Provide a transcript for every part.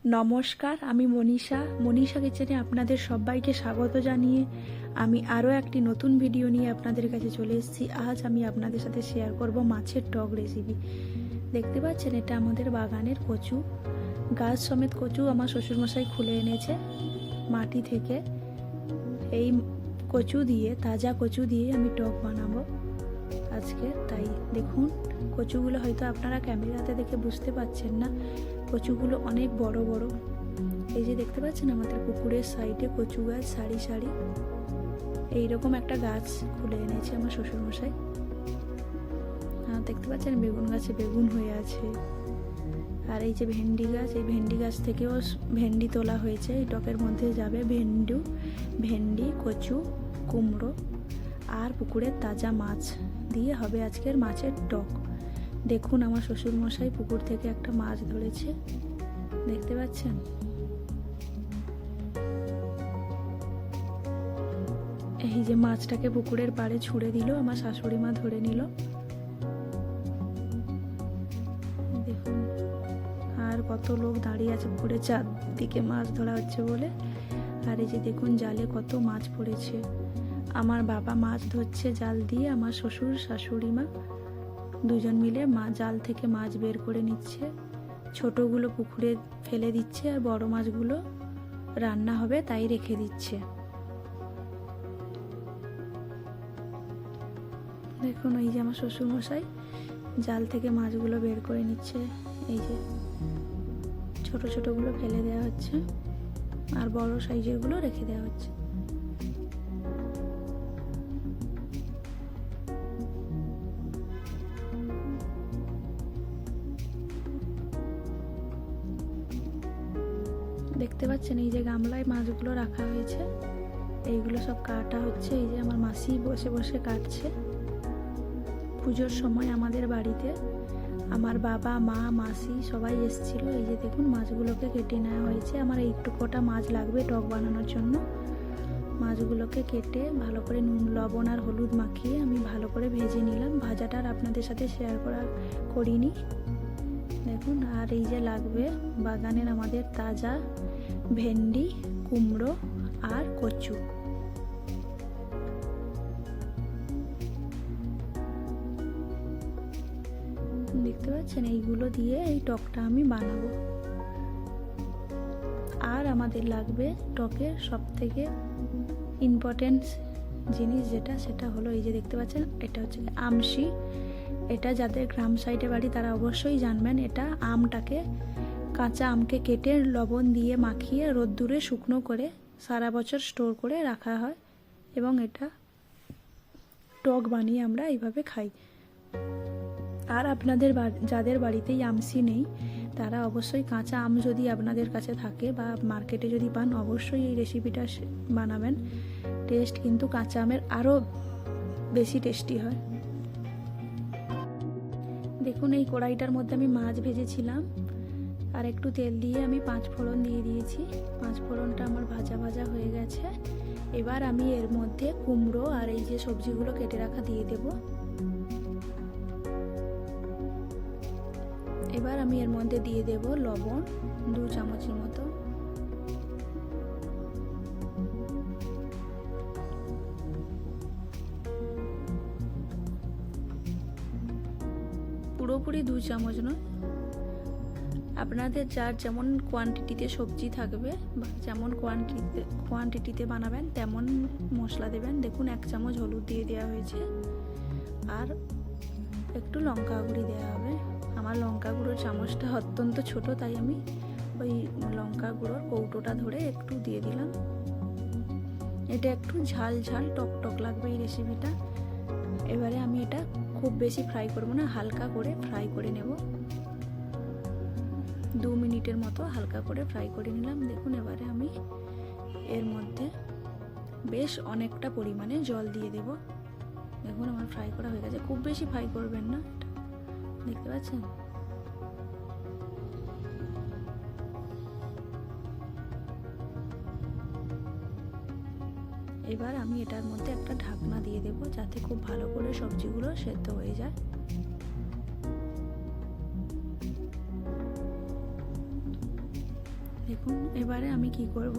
নমস্কার, আমি মনীষা কিচেনে আপনাদের সবাইকে স্বাগত জানিয়ে আমি আরও একটি নতুন ভিডিও নিয়ে আপনাদের কাছে চলে এসেছি। আজ আমি আপনাদের সাথে শেয়ার করব মাছের টক রেসিপি। দেখতে পাচ্ছেন, এটা আমাদের বাগানের কচু, গাছ সমেত কচু আমার শ্বশুরমশাই খুলে এনেছে মাটি থেকে। এই কচু দিয়ে, তাজা কচু দিয়ে আমি টক বানাবো আজকে। তাই দেখুন, কচুগুলো হয়তো আপনারা ক্যামেরাতে দেখে বুঝতে পারছেন না, কচুগুলো অনেক বড় বড়। এই যে দেখতে পাচ্ছেন আমাদের পুকুরের সাইডে কচু গাছ সারি সারি, এইরকম একটা গাছ খুলে এনেছে আমার শ্বশুরমশাই। দেখতে পাচ্ছেন বেগুন গাছে বেগুন হয়ে আছে। আর এই যে ভেন্ডি গাছ, এই ভেন্ডি গাছ থেকেও ভেন্ডি তোলা হয়েছে। এই টকের মধ্যে যাবে ভেন্ডি, কচু, কুমড়ো আর পুকুরের তাজা মাছ দিয়ে হবে আজকের মাছের টক। দেখুন, আমার শ্বশুরমশাই পুকুর থেকে একটা মাছ ধরেছে, দেখতে পাচ্ছেন। এই যে মাছটাকে পুকুরের পাড়ে ছুঁড়ে দিল, আমার শাশুড়ি মা ধরে নিল। দেখুন, আর কত লোক দাঁড়িয়ে আছে পুকুরের চারদিকে মাছ ধরা হচ্ছে বলে। আর এই যে দেখুন, জালে কত মাছ পড়েছে। আমার বাবা মাছ ধরছে জাল দিয়ে, আমার শ্বশুর শাশুড়ি মা দুজন মিলে জাল থেকে মাছ বের করে নিচ্ছে। ছোটগুলো পুকুরে ফেলে দিচ্ছে আর বড় মাছগুলো রান্না হবে তাই রেখে দিচ্ছে। দেখুন, এই যে আমার শ্বশুরমশাই জাল থেকে মাছগুলো বের করে নিচ্ছে। এই যে ছোট ছোটগুলো ফেলে দেওয়া হচ্ছে আর বড় সাইজেরগুলো রেখে দেওয়া হচ্ছে। দেখতে পাচ্ছেন, এই যে গামলায় মাছগুলো রাখা হয়েছে, এইগুলো সব কাটা হচ্ছে। এই যে আমার মাসি বসে বসে কাটছে। পুজোর সময় আমাদের বাড়িতে আমার বাবা, মা, মাসি সবাই এসেছিল। এই যে দেখুন, মাছগুলোকে কেটে নেওয়া হয়েছে। আমার একটু কটা মাছ লাগবে টক বানানোর জন্য। মাছগুলোকে কেটে ভালো করে নুন, লবণ আর হলুদ মাখিয়ে আমি ভালো করে ভেজে নিলাম। ভাজাটা আর আপনাদের সাথে শেয়ার করিনি। দেখুন, আর এই যে লাগবে বাগানের আমাদের তাজা ভেন্ডি, কুমড়ো আর কচু। দেখতে পাচ্ছেন, এইগুলো দিয়ে এই টকটা আমি বানাবো। আর আমাদের লাগবে টকের সব থেকে ইম্পর্টেন্ট জিনিস যেটা, সেটা হলো এই যে দেখতে পাচ্ছেন, এটা হচ্ছে আমশি। এটা যাদের গ্রাম সাইডে বাড়ি তারা অবশ্যই জানবেন। এটা আমটাকে, কাঁচা আমকে কেটে লবণ দিয়ে মাখিয়ে রোদ্দুরে শুকনো করে সারা বছর স্টোর করে রাখা হয় এবং এটা টক বানিয়ে আমরা এইভাবে খাই। আর আপনাদের যাদের বাড়িতেই আমসি নেই, তারা অবশ্যই কাঁচা আম যদি আপনাদের কাছে থাকে বা মার্কেটে যদি পান, অবশ্যই এই রেসিপিটা বানাবেন। টেস্ট কিন্তু কাঁচা আমের আরও বেশি টেস্টি হয়। দেখুন, এই কড়াইটার মধ্যে আমি মাছ ভেজেছিলাম আর একটু তেল দিয়ে আমি 5 ফোড়ন দিয়ে দিয়েছি। 5 ফোড়নটা আমার ভাজা ভাজা হয়ে গেছে। এবার আমি এর মধ্যে কুমড়ো আর এই যে সবজিগুলো কেটে রাখা দিয়ে দেব। এবার আমি এর মধ্যে দিয়ে দেব লবণ 2 চামচের মতো। পুরোপুরি 2 চামচ নয়, আপনাদের যার যেমন কোয়ান্টিটিতে সবজি থাকবে বা যেমন কোয়ান্টিটিতে বানাবেন তেমন মশলা দেবেন। দেখুন, 1 চামচ হলুদ দিয়ে দেওয়া হয়েছে আর একটু লঙ্কা গুঁড়ি দেওয়া হবে। আমার লঙ্কা গুঁড়োর চামচটা অত্যন্ত ছোট, তাই আমি ওই লঙ্কা গুঁড়োর কৌটোটা ধরে একটু দিয়ে দিলাম। এটা একটু ঝাল ঝাল টক টক লাগবে এই রেসিপিটা। এবারে আমি এটা খুব বেশি ফ্রাই করব না, হালকা করে ফ্রাই করে নেব। 2 মিনিটের মতো হালকা করে ফ্রাই করে নিলাম। দেখুন, এবারে আমি এর মধ্যে বেশ অনেকটা পরিমাণে জল দিয়ে দেব। দেখুন, আমার ফ্রাই করা হয়ে গেছে। খুব বেশি ফ্রাই করবেন না, দেখতে পাচ্ছেন। এবার আমি এটার মধ্যে একটা ঢাকনা দিয়ে দেব, যাতে খুব ভালো করে সবজিগুলো সেদ্ধ হয়ে যায়। দেখুন এবারে আমি কি করব,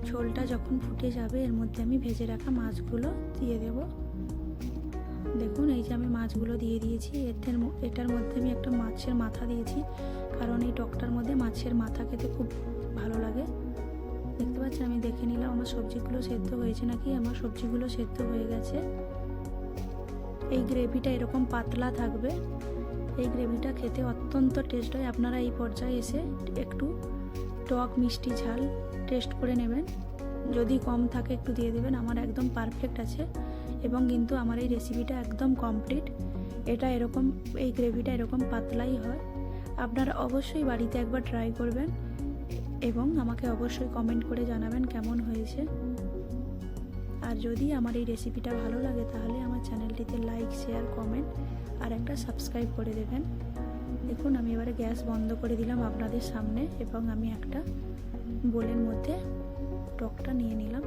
ঝোলটা যখন ফুটে যাবে এর মধ্যে আমি ভেজে রাখা মাছগুলো দিয়ে দেব। দেখুন এই যে আমি মাছগুলো দিয়ে দিয়েছি। এটার মধ্যে আমি একটা মাছের মাথা দিয়েছি, কারণ এই টকটার মধ্যে মাছের মাথা খেতে খুব ভালো লাগে। দেখতে পাচ্ছেন, আমি দেখে নিলাম আমার সবজিগুলো সেদ্ধ হয়েছে নাকি। আমার সবজিগুলো সেদ্ধ হয়ে গেছে। এই গ্রেভিটা এরকম পাতলা থাকবে। এই গ্রেভিটা খেতে অত্যন্ত টেস্ট হয়। আপনারা এই পর্যায়ে এসে একটু টক মিষ্টি ঝাল টেস্ট করে নেবেন, যদি কম থাকে একটু দিয়ে দেবেন। আমার একদম পারফেক্ট আছে এবং কিন্তু আমার এই রেসিপিটা একদম কমপ্লিট। এটা এরকম, এই গ্রেভিটা এরকম পাতলাই হয়। আপনারা অবশ্যই বাড়িতে একবার ট্রাই করবেন এবং আমাকে অবশ্যই কমেন্ট করে জানাবেন কেমন হয়েছে। আর যদি আমার এই রেসিপিটা ভালো লাগে তাহলে আমার চ্যানেলটিতে লাইক, শেয়ার, কমেন্ট আর একটা সাবস্ক্রাইব করে দেবেন। দেখুন আমি এবারে গ্যাস বন্ধ করে দিলাম আপনাদের সামনে এবং আমি একটা বোলের মধ্যে টকটা নিয়ে নিলাম।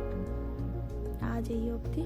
আজ এই অবধি।